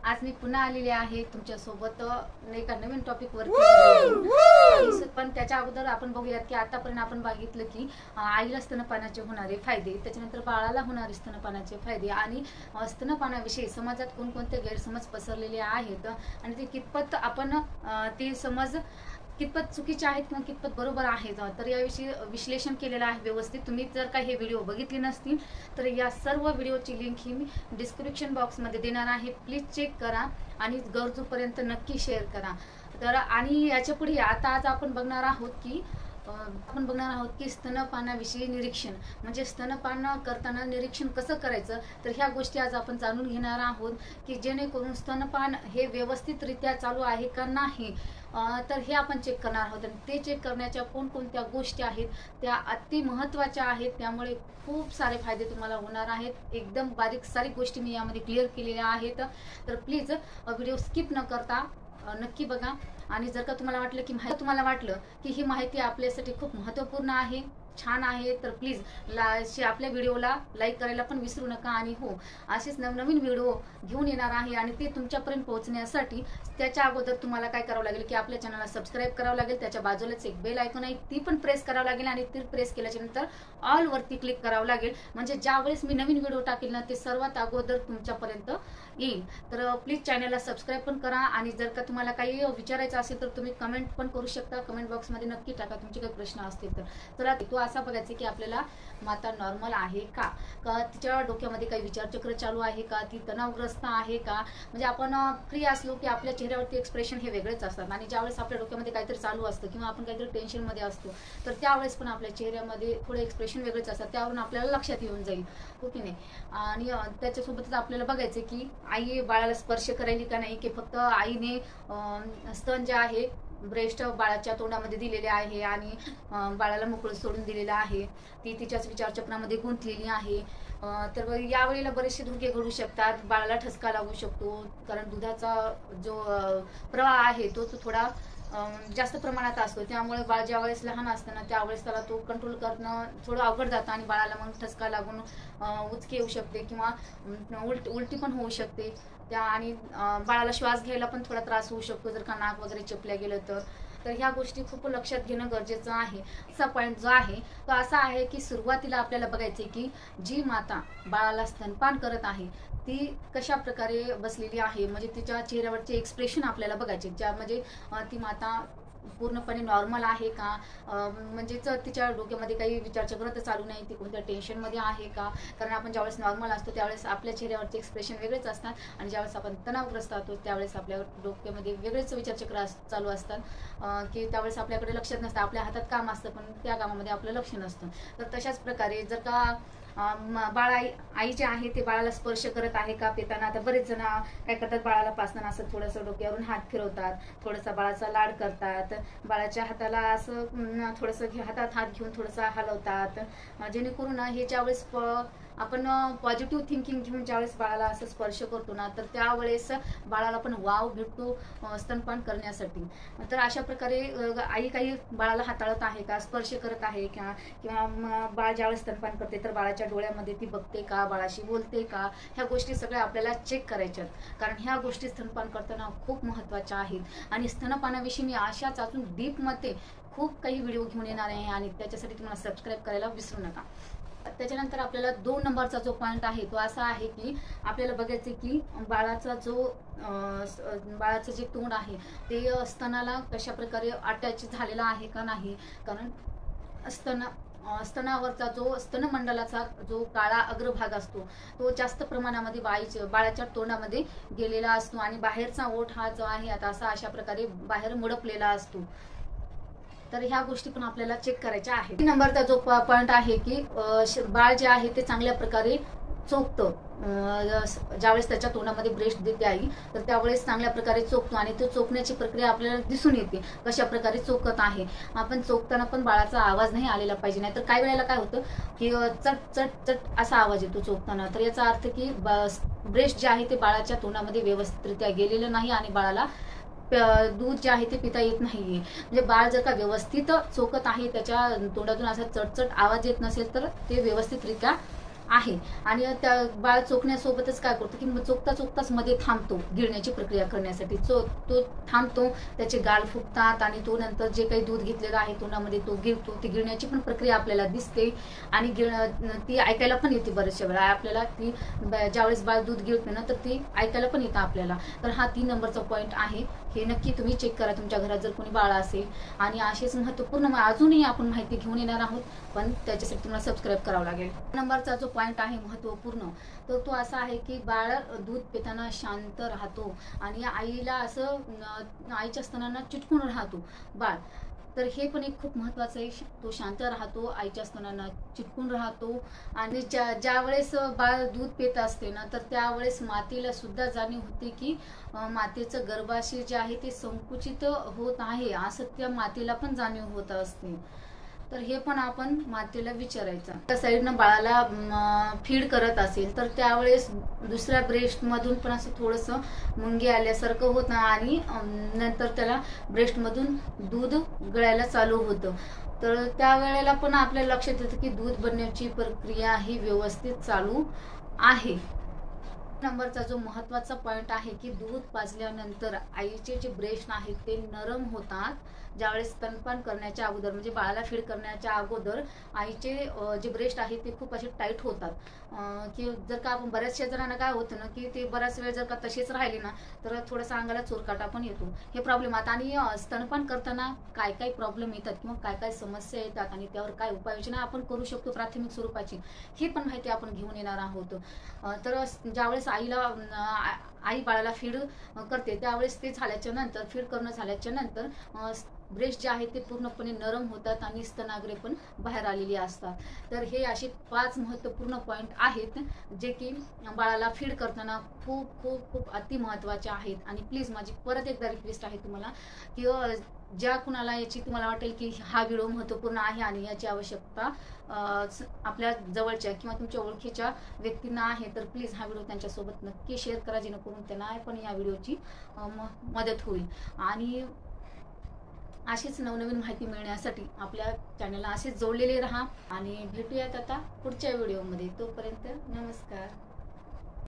आज मी पुन्हा आलेले आहे तुमच्या सोबत एका नवीन टॉपिक वर। पण त्याच्या अगोदर आपण बघूयात की आतापर्यंत आपण बघितलं की आईला स्तनपानाचे होणारे फायदे, त्याच्यानंतर बाळाला होणारे स्तनपानाचे फायदे आणि स्तनपानाविषयी समाजात कोणकोणते गैरसमज पसरलेले आहेत आणि ते कितपत आपण ते समज कितपत चुकीचे आहेत किंवा कितपत बरोबर आहेत, तर याविषयी विश्लेषण केलेलं आहे व्यवस्थित। तुम्ही जर काही हे व्हिडिओ बघितले नसतील तर या सर्व व्हिडिओची लिंक ही मी डिस्क्रिप्शन बॉक्समध्ये देणार आहे। प्लीज चेक करा आणि गरजूपर्यंत नक्की शेअर करा। तर आणि याच्या पुढे आज आपण बघणार आहोत की स्तनपानाविषयी निरीक्षण म्हणजे स्तनपान करताना निरीक्षण कसं करायचं, तर ह्या गोष्टी आज आपण जाणून घेणार आहोत की जेणेकरून स्तनपान हे व्यवस्थितरित्या चालू आहे का नाही, तर हे आपण चेक करणार आहोत। आणि ते चेक करण्याच्या कोणकोणत्या गोष्टी आहेत त्या अति महत्त्वाच्या आहेत, त्यामुळे खूप सारे फायदे तुम्हाला होणार आहेत। एकदम बारीक सारी गोष्टी मी यामध्ये क्लिअर केलेल्या आहेत, तर प्लीज व्हिडिओ स्किप न करता नक्की बघा। आणि जर का तुम्हाला वाटलं की ही माहिती आपल्यासाठी खूप महत्त्वपूर्ण आहे, छान आहे, तर प्लीज आपल्या व्हिडिओला लाईक करायला पण विसरू नका। आणि हो, असेच नवनवीन व्हिडिओ घेऊन येणार आहे आणि ते तुमच्यापर्यंत पोहोचण्यासाठी त्याच्या अगोदर तुम्हाला काय करावं लागेल की आपल्या चॅनलला सबस्क्राईब करावं लागेल, त्याच्या बाजूलाच एक बेल आयकॉन आहे ती पण प्रेस करावं लागेल आणि ती प्रेस केल्याच्या नंतर ऑल वरती क्लिक करावं लागेल, म्हणजे ज्यावेळेस मी नवीन व्हिडिओ टाकेल ना ते सर्वात अगोदर तुमच्यापर्यंत येईल। तर प्लीज चॅनलला सबस्क्राईब पण करा आणि जर का तुम्हाला काही विचारायचं असेल तर तुम्ही कमेंट पण करू शकता, कमेंट बॉक्समध्ये नक्की टाका तुमचे काही प्रश्न असतील तर। चला तो असा बघायचं की आपल्याला माता नॉर्मल आहे का तिच्या डोक्यामध्ये काही विचारचक्र चालू आहे का, ती तणावग्रस्त आहे का, म्हणजे आपण फ्री असलो की आपल्या चेहऱ्यावरती एक्सप्रेशन हे वेगळेच असतात आणि ज्यावेळेस आपल्या डोक्यामध्ये काहीतरी चालू असतं किंवा आपण काहीतरी टेन्शनमध्ये असतो तर त्यावेळेस पण आपल्या चेहऱ्यामध्ये थोडे एक्सप्रेशन वेगळेच असतात, त्यावरून आपल्याला लक्षात येऊन जाईल, हो की नाही। आणि त्याच्यासोबतच आपल्याला बघायचं की आई बाळाला स्पर्श करायली का नाही, की फक्त आईने स्तन जे आहे ब्रेस्ट बाळाच्या तोंडामध्ये दिलेले आहे आणि बाळाला मोकळं सोडून दिलेलं आहे, ती तिच्याच विचारचक्रामध्ये गुंतलेली आहे। तर यावेळेला बरेचसे धोके घडू शकतात, बाळाला ठसका लागू शकतो, कारण दुधाचा जो प्रवाह आहे तो थोडा जास्त प्रमाणात असतो, त्यामुळे बाळ ज्यावेळेस लहान असतं ना त्यावेळेस त्याला तो कंट्रोल करणं थोडं अवघड जातं आणि बाळाला मग ठसका लागून उचकी येऊ शकते किंवा उलटी पण होऊ शकते त्या, आणि बाळाला श्वास घ्यायला पण थोडा त्रास होऊ शकतो जर का नाक वगैरे चेपल्या गेलं तर ह्या गोष्टी खूप लक्षात घेणं गरजेचं आहे। असा पॉईंट जो आहे तो असा आहे की सुरुवातीला आपल्याला बघायचे की जी माता बाळाला स्तनपान करत आहे ती कशा प्रकारे बसलेली आहे, म्हणजे तिच्या चेहऱ्यावरचे एक्सप्रेशन आपल्याला बघायचे, ज्यामध्ये ती माता पूर्णपणे नॉर्मल आहे का, म्हणजेच तिच्या डोक्यामध्ये काही विचारचक्र तर चालू नाही, ती कोणत्या टेन्शनमध्ये आहे का, कारण आपण ज्यावेळेस नॉर्मल असतो त्यावेळेस आपल्या चेहऱ्यावरचे एक्सप्रेशन वेगळेच असतात आणि ज्यावेळेस आपण तणावग्रस्त असतो त्यावेळेस आपल्या डोक्यामध्ये वेगळेच विचारचक्र चालू असतात की त्यावेळेस आपल्याकडे लक्षात नसतं, आपल्या हातात काम असतं पण त्या कामामध्ये आपलं लक्ष नसतं। तर तशाच प्रकारे जर का आई जे आहे ते बाळाला स्पर्श करत आहे का पिताना, आता बरेच जण काय करतात बाळाला पासताना असं थोडंसं डोक्यावरून हात फिरवतात, थोडासा बाळाचा लाड करतात, बाळाच्या हाताला असं थोडंसं हातात हात घेऊन थोडंसं हलवतात, जेणेकरून हे ज्यावेळेस आपण पॉझिटिव्ह थिंकिंग घेऊन ज्यावेळेस बाळाला असं स्पर्श करतो ना तर त्यावेळेस बाळाला पण वाव भेटतो स्तनपान करण्यासाठी। तर अशा प्रकारे आई काही बाळाला हाताळत आहे का, स्पर्श करत आहे का, किंवा बाळ ज्यावेळेस स्तनपान करते तर बाळाच्या डोळ्यामध्ये ती बघते का, बाळाशी बोलते का, ह्या गोष्टी सगळ्या आपल्याला चेक करायच्यात, कारण ह्या गोष्टी स्तनपान करताना खूप महत्त्वाच्या आहेत। आणि स्तनपानाविषयी मी अशाच अजून डीपमध्ये खूप काही व्हिडिओ घेऊन येणार आहे आणि त्याच्यासाठी तुम्हाला सबस्क्राईब करायला विसरू नका। त्याच्यानंतर आपल्याला 2 नंबरचा जो पॉईंट आहे तो असा आहे की आपल्याला बघायचे की बाळाचं जे तोंड आहे ते स्तनाला कशा प्रकारे अटॅच झालेला आहे का नाही, कारण स्तनावरचा जो स्तनमंडलाचा जो काळा अग्रभाग असतो तो जास्त प्रमाणामध्ये बाळाच्या तोंडामध्ये गेलेला असतो आणि बाहेरचा ओठ हा जो आहे आता अशा प्रकारे बाहेर मुडपलेला असतो, तर ह्या गोष्टी पण आपल्याला चेक करायच्या आहेत। 3 नंबरचा जो पॉईंट आहे की बाळ जे आहे ते चांगल्या प्रकारे चोखतं, ज्यावेळेस त्याच्या तोंडामध्ये ब्रेस्ट देते आई तर त्यावेळेस चांगल्या प्रकारे चोखतो आणि तो चोखण्याची प्रक्रिया आपल्याला दिसून येते कशा प्रकारे चोखत आहे। आपण चोखताना पण बाळाचा आवाज नाही आलेला पाहिजे, नाहीतर काही वेळेला काय होतं की चट चट चट असा आवाज येतो चोखताना, तर याचा अर्थ की ब्रेस्ट जे आहे ते बाळाच्या तोंडामध्ये व्यवस्थितरित्या गेलेलं नाही आणि बाळाला दूध जे आहे ते पिता येत नाहीये। म्हणजे बाळ जर का व्यवस्थित चोखत आहे, त्याच्या तोंडातून असा चटचट आवाज येत नसेल तर ते व्यवस्थितरित्या आहे. आणि त्या बाळ चोखण्यासोबतच काय करतो की चोखताच मध्ये थांबतो गिळण्याची प्रक्रिया करण्यासाठी. तो थांबतो, त्याचे गाल फुगतात आणि तो नंतर जे काही दूध घेतलेलं आहे तोंडामध्ये तो गिळतो. ती गिळण्याची पण प्रक्रिया आपल्याला दिसते आणि ती ऐकायला पण येते बऱ्याचशा वेळा आपल्याला. ती ज्यावेळेस बाळ दूध गिळते ना तर ती ऐकायला पण येतं आपल्याला. तर हा 3 नंबरचा पॉईंट आहे. हे नक्की तुम्ही चेक करा तुमच्या घरात जर कोणी बाळ असेल. आणि असेच महत्त्वपूर्ण अजूनही आपण माहिती घेऊन येणार आहोत, पण त्याच्यासाठी तुम्हाला सबस्क्राईब करावं लागेल. नंबरचा जो पॉईंट आहे महत्त्वपूर्ण, तर तो असा आहे की बाळ दूध पिताना शांत राहतो आणि आईला असं आईच्या स्तनांना चिटकून राहतो बाळ. तर हे पण एक खूप महत्त्वाचं आहे. तो शांत राहतो, आईच्या स्तनांना चिटकून राहतो. आणि ज्या वेळेस बाळ दूध पित असते ना तर त्यावेळेस मातेला सुद्धा जाणीव होते की मातेचं गर्भाशय जे आहे ते संकुचित होत आहे, असं त्या मातेला पण जाणीव होत असते. तर हे पण आपण मातेला विचारायचं. त्या साईडनं बाळाला फीड करत असेल तर त्यावेळेस दुसऱ्या ब्रेस्टमधून पण असं थोडंसं मुंगे आल्यासारखं होतं आणि नंतर त्याला ब्रेस्टमधून दूध गळायला चालू होतं. तर त्यावेळेला पण आपल्याला लक्षात येतं की दूध बनण्याची प्रक्रिया ही व्यवस्थित चालू आहे. नंबरचा जो महत्त्वाचा पॉईंट आहे की दूध पाजल्यानंतर आईचे जे ब्रेस्ट आहेत ते नरम होतात. ज्यावेळेस स्तनपान करण्याच्या अगोदर म्हणजे बाळाला फीड करण्याच्या अगोदर आईचे जे ब्रेस्ट आहेत ते खूप असे टाईट होतात. की जर का आपण बऱ्याचशा जणांना काय होतं ना की ते बराच वेळ जर का तसेच राहिले ना तर थोडासा अंगाला चोरकाटा पण येतो. हे प्रॉब्लेम आहेत. आणि स्तनपान करताना काय काय प्रॉब्लेम येतात किंवा काय काय समस्या येतात आणि त्यावर काय उपाययोजना आपण करू शकतो प्राथमिक स्वरूपाची, ही पण माहिती आपण घेऊन येणार आहोत. तर ज्यावेळेस आई बाळाला फीड करते त्यावेळेस ते झाल्याच्या नंतर फीड करणं झाल्याच्या नंतर ब्रेस्ट जे आहे ते पूर्णपणे नरम होतात आणि स्तनाग्रे पण बाहेर आलेली असतात. तर हे असे 5 महत्त्वपूर्ण पॉईंट आहेत जे की बाळाला फीड करताना खूप खूप खूप अति महत्त्वाचे आहेत. आणि प्लीज माझी परत एकदा रिक्वेस्ट आहे तुम्हाला की ज्या कुणाला याची तुम्हाला वाटेल की हा व्हिडिओ महत्त्वपूर्ण आहे आणि याची आवश्यकता आपल्या जवळच्या किंवा तुमच्या ओळखीच्या व्यक्तींना आहे तर प्लीज हा व्हिडिओ त्यांच्यासोबत नक्की शेअर करा, जेणेकरून त्यांना पण या व्हिडिओची मदत होईल. आणि अशीच नवनवीन माहिती मिळण्यासाठी आपल्या चॅनलला असेच जोडलेले राहा आणि भेटूयात आता पुढच्या व्हिडिओमध्ये. तोपर्यंत नमस्कार.